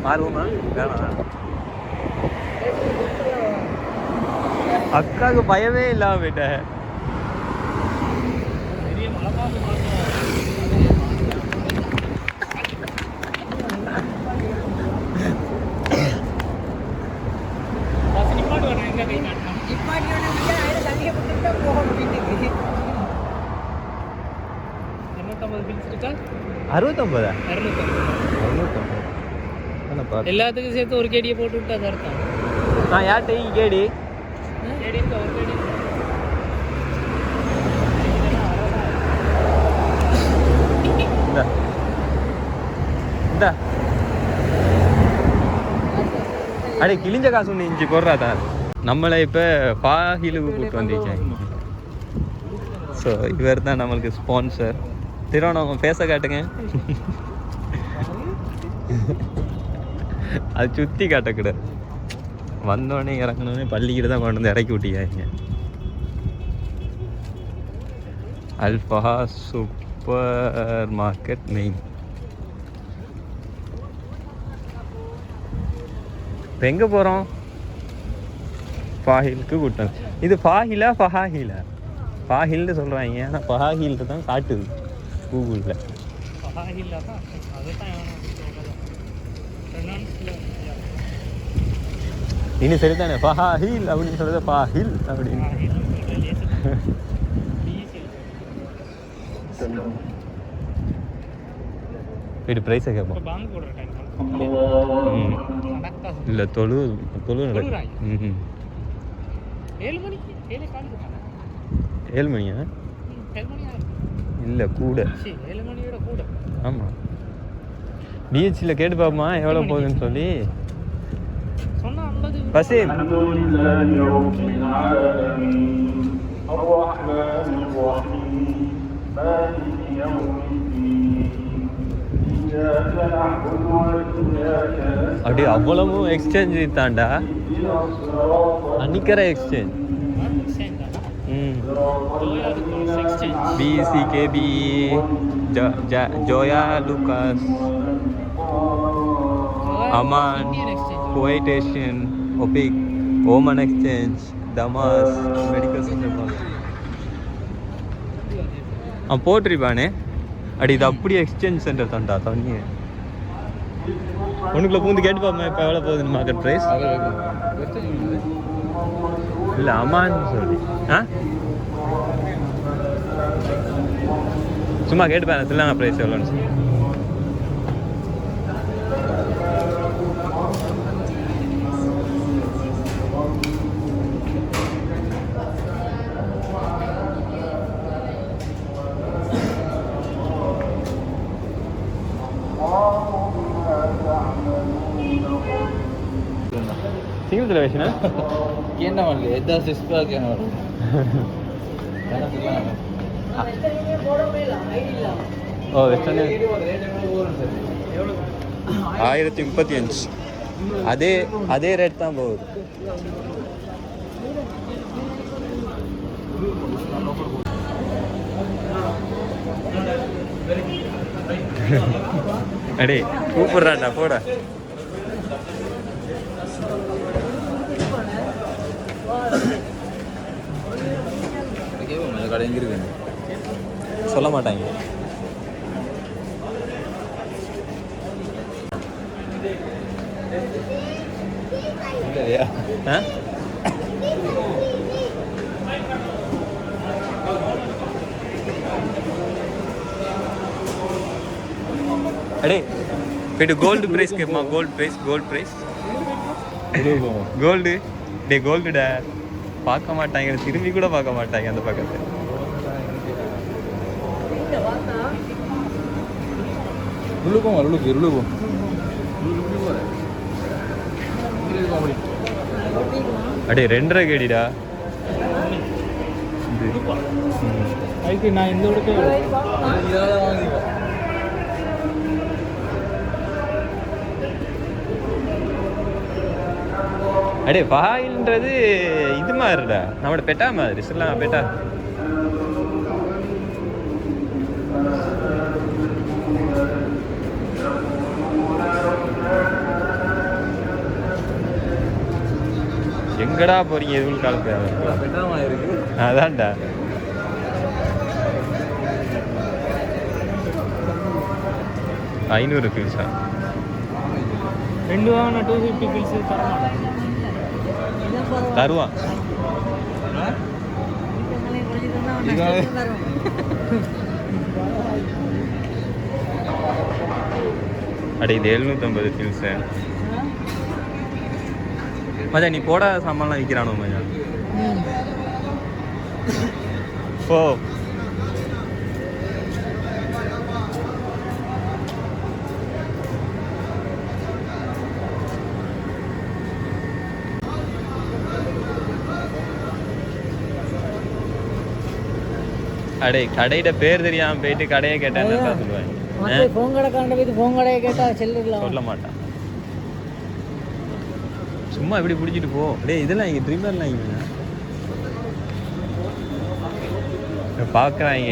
மாறுவோமா வேணாம். அக்காவுக்கு பயமே இல்லாம போயிட்டேன். அறுபத்தொம்பதா? எல்லாத்துக்கும் சேர்த்து ஒரு கேடியை போட்டு விட்டா அர்த்தம். நான் யார்கிட்ட கேடி இந்த அடே கிழிஞ்ச காசு ஒன்று இஞ்சி போடுறாதான். நம்மளை இப்போ ஃபாஹிலுக்கு கூப்பிட்டு வந்துருக்கேன். ஸோ இவர் தான் நம்மளுக்கு ஸ்பான்சர். திருவண்ணாமலை பேச காட்டுங்க. அது சுற்றி காட்டக்கூடாது. வந்தோடனே இறங்கினோடனே பள்ளிக்கிட்ட தான் கொண்டு வந்து இறக்கி விட்டியாங்க. அல்ஃபஹா சூப்பர் மார்க்கெட் மெயின். இப்போ எங்கே போகிறோம்? ஃபாஹிலுக்கு கூட்டம். இது ஃபாஹிலா ஃபஹாஹிலா? ஃபாஹில்னு சொல்கிறாங்க, ஆனால் ஃபஹாஹில் தான் காட்டுது கூகுளில். இனி சரிதானே ஃபஹாஹில் அப்படின்னு சொல்கிறது ஃபாஹில் அப்படின்னு. வீடு ப்ரைஸை கேட்போம். இல்லை தொழு நடக்கும். 7 மணியா? இல்லை கூட. ஆமாம், பிஹெச்சில் கேட்டு பார்ப்போமா எவ்வளோ போகுதுன்னு சொல்லி. பசி அப்படி அவ்வளவும் எக்ஸ்சேஞ்ச் தாண்டா. அன்னிக்கிற exchange. BCKB, Joya Lucas, Aman, Kuwait Asian, OPIC, Oman Exchange, Damas, Medical Center. போட்டிருப்பானே அடி. இது அப்படியே எக்ஸ்சேஞ்ச் சென்டர் தான்டா. தனியே ஒன்றுக்குள்ளே பூந்து கேட்டு பார்ப்போம் இப்போ எவ்வளோ போகுதுன்னு மார்க்கெட் ப்ரைஸ். இல்லை அம்மான்னு சொல்லி சும்மா கேட்டு பாருங்க சொல்லுங்க ப்ரைஸ் எவ்வளோன்னு சொல்லி. सिंगल सिलेक्शन है केना ಮಾಡಲಿ 10 ಸ್ಪಾಕ್ ಏನು ಮಾಡಲಿ ಓ ಎಷ್ಟನೇ 1035 ಅದೇ ರೇಟ್ தான் போகுது. அடே கூப்பிடுறாண்டா போடா. சொல்ல மாட்டாங்க. அடே போய்ட்டு கோல்டு ப்ரைஸ் கேட்போமா? கோல்டு ப்ரைஸ் கோல்டு டே கோல்டுடா. பார்க்க மாட்டாங்க, திரும்பி கூட பார்க்க மாட்டாங்க அந்த பக்கத்தை. அடே 2.5 கேடிடா. அதுக்கு நான் இந்த அடே பாயில்ன்றது இது மாதிரிடா, நம்மளோட பெட்டா மாதிரி சொல்லலாம். பெட்டா எங்கடா போறீங்க எதுவும் கலப்பு அதான்டா $500 பில்ஸா 2 வாங்கினா 250 பில்ஸ் தருவான் அட இது 750 பில்ஸு மஜா நீ போட சாமான்லாம் விற்கிறானோ மஜா ஓ அடே கடையிட பேர் தெரியாம போயிட்டு கடையை கேட்டேன் சொல்லுவேன் சொல்ல மாட்டான் சும்மா இப்படி பிடிச்சிட்டு போ டேய் இதெல்லாம் இங்கே ட்ரிம்மர்லாம் இங்கே பார்க்குறாங்க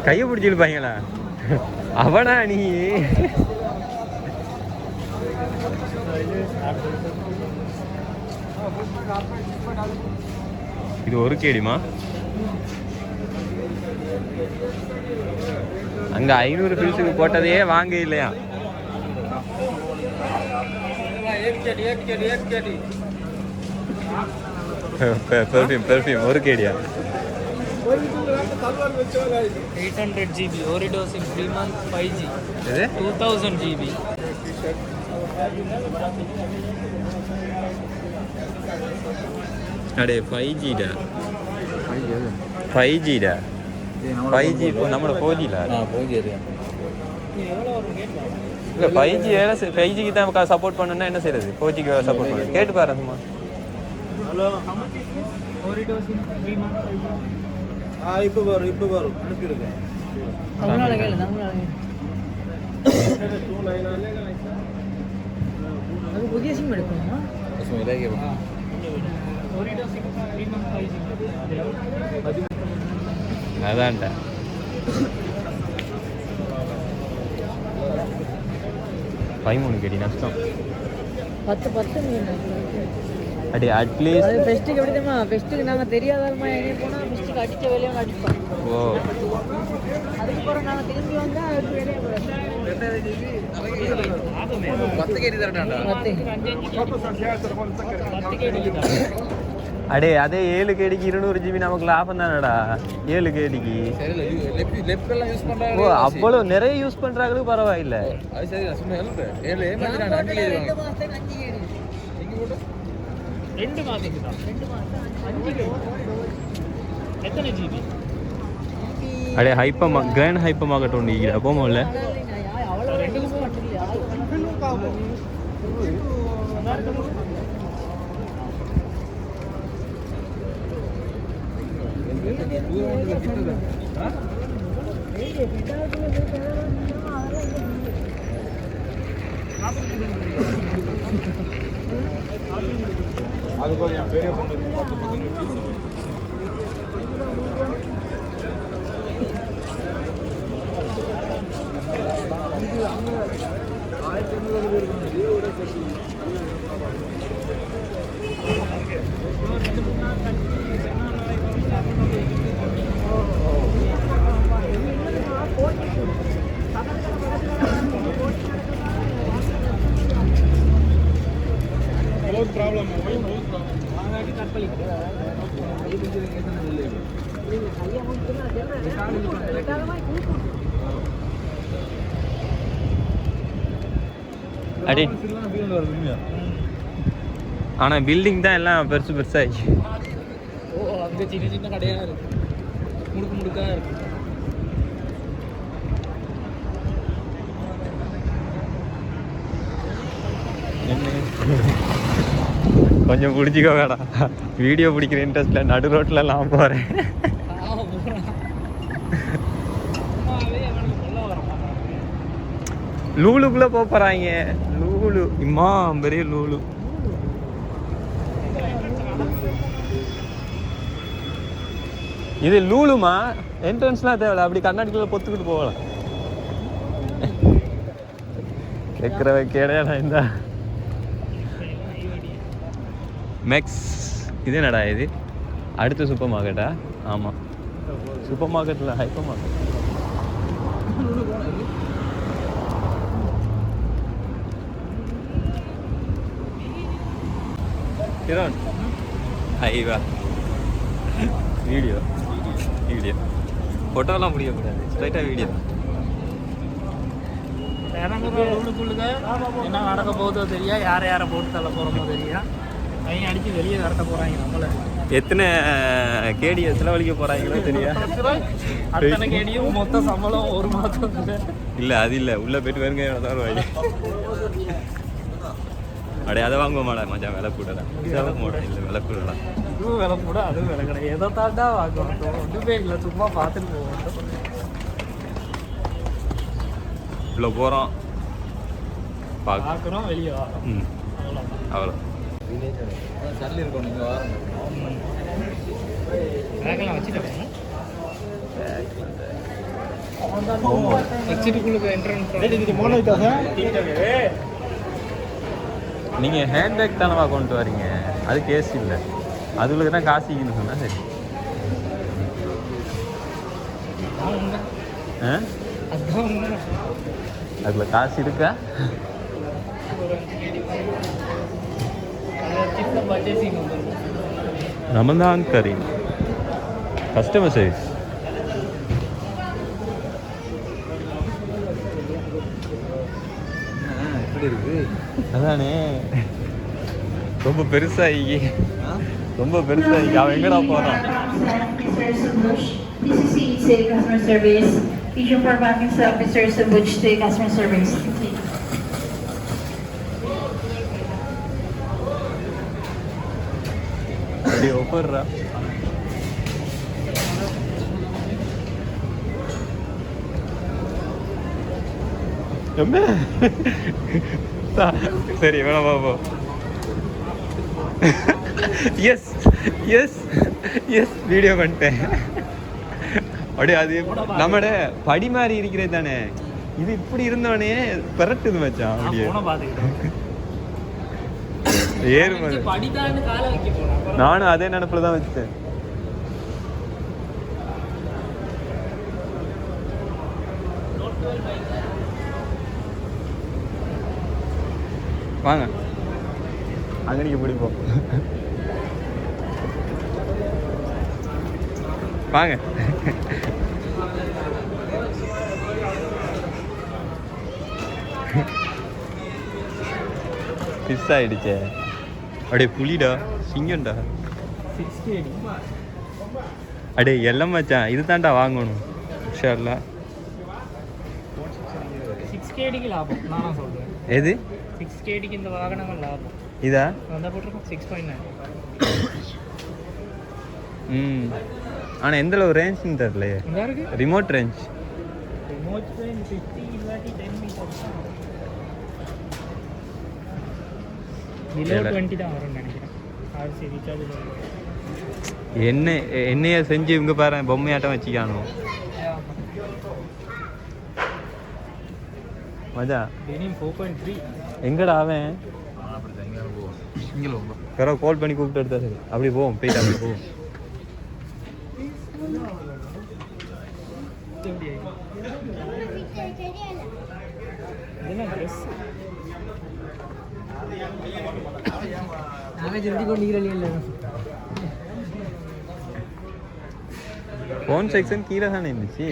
கையை பிடிச்சி இழுப்பாங்களா அவனா நீ இது ஒரு கேடிமா அங்க 500 பில்ஸுக்கு போட்டதையே வாங்க இல்லையா பெர்ஃப்யூம் ஒரு கேடியா 800 GB Oridos in 3 months 5G 2000 GB அடே 5G டா 5G டா 5G இப்போ நம்ம 4G ல 4G இல்ல 5G 5G க்கு தான் சப்போர்ட் பண்ணனும்னா என்ன செய்யறது 4G க்கு சப்போர்ட் பண்ணு கேட்டு பாரு சும்மா hello Oridos in 3 months 5G இப்போ வரும் அனுப்பிடுங்க தமிழ்ல கேளு அது புதிய சிம் எடுக்கணுமா उसमें रहेगा Oridos in 3 months 5G அதான்டா பதிமூணு கேடி நஷ்டம் 10 அடி அட்லீஸ்ட் அது ஃபெஸ்ட்டுக்கு எப்படி தெரியுமா ஃபெஸ்ட்டுக்கு நாங்கள் தெரியாதாலுமா எங்கே போனால் ஃபெஸ்ட்டுக்கு அடித்த வேலையை அடிப்போம் ஓ அதுக்கப்புறம் நாங்கள் திரும்பி வந்தால் அதுக்கு வேலையை அடே அதே 7 கேடிக்கு 200 GB நமக்கு லாபம் தானடா 7 கேடிக்கு ஓ அவ்வளோ நிறைய யூஸ் பண்றாங்களுக்கு பரவாயில்ல ரெண்டு மாதத்துக்கு தான் 5 எத்தனை ஜிபி அடே ஹைப்பமா கிராண்ட் ஹைப்பமா கட்டணும் நீங்க போமோல அது கொஞ்சம் பெரிய பொண்ணு 10 ಪ್ರಾಬ್ಲಮ್ ಹಾಗಾಗಿ ತಪ್ಪಲಿ அடே ஆனால் பில்டிங் தான் எல்லாம் பெருசு பெருசாகி ஓ அங்கே சின்ன சின்ன கடையாக இருக்கு முடுக்கு முடுக்காக இருக்கு கொஞ்சம் பிடிச்சிக்கோ வேடா வீடியோ பிடிக்கிற இன்ட்ரெஸ்ட்ல நடு ரோட்லலாம் போகிறேன் லூலுக்குள்ள போறாங்க லூலு இம்மா பெரிய லூலு இது லூலுமா என்ட்ரன்ஸ்லாம் தேவையில்ல அப்படி கண்ணாடிக்குள்ள பொத்துக்கிட்டு போகலாம் கேட்குறவ கேடையாடா இந்த மேக்ஸ் இது என்னடா இது அடுத்த சூப்பர் மார்க்கெட்டா? ஆமாம், சூப்பர் மார்க்கெட்டில் ஹைப்பர் மார்க்கெட். கிரண் ஐவா வீடியோ ஃபோட்டோலாம் முடியக்கூடாது, ஸ்ட்ரைட்டாக வீடியோ. உள்ளுக்குள்ளுக்க என்ன நடக்க போகுதோ தெரியா, யாரை போட்டு தள்ள போகிறோமோ தெரியா. கையை அடித்து வெளியே விரட்ட போகிறாங்க நம்மளை. எத்தனை கேடியை செலவழிக்க போகிறாங்களோ தெரியா. அத்தனை கேடியும் மொத்த சம்பளம் ஒரு மாதம் இல்லை, அது இல்லை, உள்ளே போயிட்டு வருங்க தான் வாங்கி அப்படியே அதை வாங்குவோமாடா மச்சான், விலை கூடலாம் இல்லை விலை கூடலாம். இதுவும் விலை கூட அதுவும் விலை கிடையாது. எதை தாண்டா வாங்குவோம், ஒன்றுமே இல்லை, சும்மா பார்த்துட்டு போவோம். இவ்வளோ போகிறோம் பார்க்குறோம், வெளியே வரோம், அவ்வளோ. சல்லி இருக்கும் நீங்கள் பேக்கெல்லாம் வச்சுட்டு வச்சுட்டுக்குள்ள நீங்கள் ஹேண்ட்பேக் தானவா கொண்டு வரீங்க, அது கேஸ் இல்லை, அதுகளுக்கு தான் காசிக்குன்னு சொன்னால் சரி. அதில் காசு இருக்கா? ரமதான் கரீம் கஸ்டமர் சர்வீஸ். எப்படி இருக்கு? அதானே ரொம்ப பெருசாகி அவன் எங்கடா போகிறான்? Customer service. Feature for banking officer Sabuj to customer service. அப்படியே ஒப்பர்றா. சரி வேணாம் பாப்போம். எஸ் எஸ் எஸ் வீடியோ பண்ணிட்டேன். அப்படியே அது நம்மட படி மாதிரி இருக்கிறது தானே, இது இப்படி இருந்தோடனே பெரட்டுது மச்சான். அப்படியே ஏறு, நானும் அதே நினப்புல தான் வச்சுட்டேன். வாங்க அங்கே நீங்கள் பிடிப்போம். வாங்க மிஸ் ஆயிடுச்சே. அப்படியே புலிடா, சிங்கம்டா. அடே எல்லாம் மச்சான், இது தான்டா வாங்கணும். ஷர்லா 6KDக்கு லாபம் நான் சொல்கிறேன். எது 6KDக்கு இந்த வாகனங்கள் லாபம் இதா வந்தால் போட்டிருக்கோம் 6.9. ஆனால் எந்த அளவு ரேஞ்சுன்னு தெரியலையே. ரிமோட் ரேஞ்ச் ரிமோட் ரேஞ்ச் 50 இல்லாட்டி 10 மீட்டர் பிலோ 20 தான் வரும்னு நினைக்கிறேன். ஆர்சி ரீசார்ஜ் என்னைய செஞ்சு இவங்க பாரு பொம்மையாட்டம் வச்சுக்கானோ மஜா. 4.3 எங்கடா அவன்? யாரோ கால் பண்ணி கூப்பிட்டு எடுத்தா சரி. அப்படி போவோம், போயிட்டு அப்படி போவோம். ஃபோன் செக்ஷன் கீழே தானே இருந்துச்சு.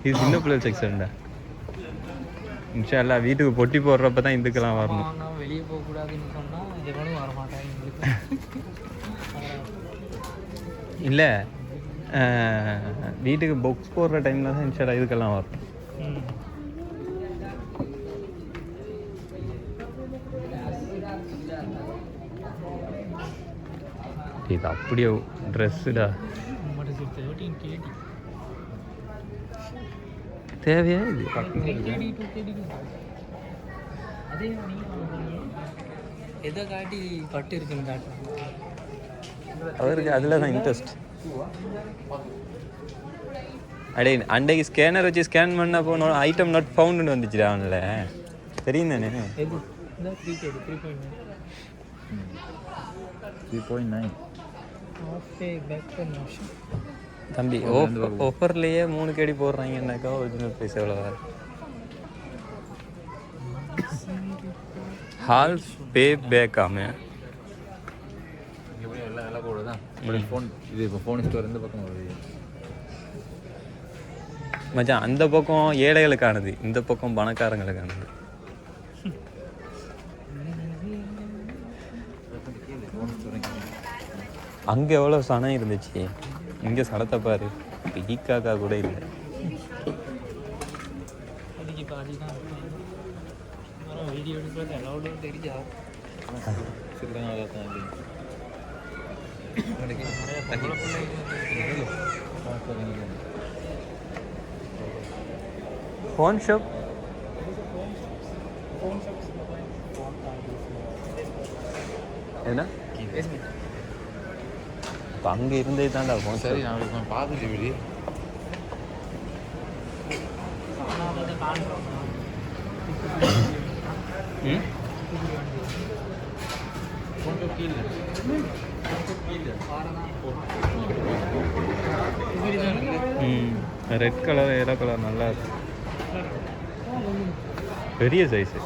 இது சின்ன பிள்ளை செக்ஷன்டா. இன்ஷா அல்லாஹ் வீட்டுக்கு பொட்டி போடுறப்ப தான் இதுக்கெல்லாம் வரணும். வெளியே போகக்கூடாதுன்னு சொன்னால் எவனும் வரமாட்டாங்க. இல்லை வீட்டுக்கு புக்ஸ் போடுற டைமில் தான் இன்ஷா அல்லாஹ் இதுக்கெல்லாம் வரும். இது அப்படியே ட்ரெஸ்ஸுடா தேவையா இது? எதை காட்டி பட்டு இருக்குன்னு காட்டுறேன். அவருக்கு அதில் தான் இன்ட்ரெஸ்ட். அடே அன்றைக்கு ஸ்கேனர் வச்சு ஸ்கேன் பண்ண போனோம், ஐட்டம் நாட் ஃபவுண்டுன்னு வந்துச்சுடா அவனில். தெரியும் தானே? 3.9. ஓகே பேக் நிமிஷம். தம்பி ஆஃபர்லேயே 3 கேடி போடுறாங்கன்னாக்கா ஒரிஜினல் ப்ரைஸ் எவ்வளோ வரும்? ஹால் பே பேக்காமே எப்படி எல்லாம் எல்லாம் கூட தான் ஃபோன் இது இப்போ ஃபோன் ஸ்டோர் எந்த பக்கம் வருது? மச்சான் அந்த பக்கம் ஏழைகளுக்கானது, இந்த பக்கம் பணக்காரங்களுக்கானது. அங்கே எவ்வளோ சனம் இருந்துச்சு, இங்கே சடத்தை பாரு, ஈக்காக்கா கூட இல்லை. அதுக்கு பாதி தான் வீடியோ எடுக்கிறது அலௌடு தெரிஞ்சா ஃபோன் ஷாப் என்ன இப்போ அங்கே இருந்தே தான்டா ஃபோன். சரி நான் பார்த்துட்டு இப்படி ரெட் கலர் எல்லோ கலர் நல்லா இருக்கு, பெரிய சைஸு.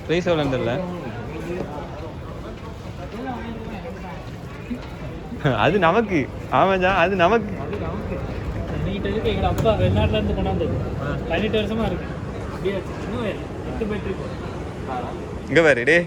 ப்ரைஸ் எவ்வளோன்னு தெரியல. அது நமக்கு ஆமாஜா, அது நமக்கு. நீட்டதுக்கு எங்கள் அப்பா வெளிநாட்டிலேருந்து கொண்டாந்தது 18 வருஷமாக இருக்கு. இன்னும் 8 பேட்டரி இங்கே பாரு டே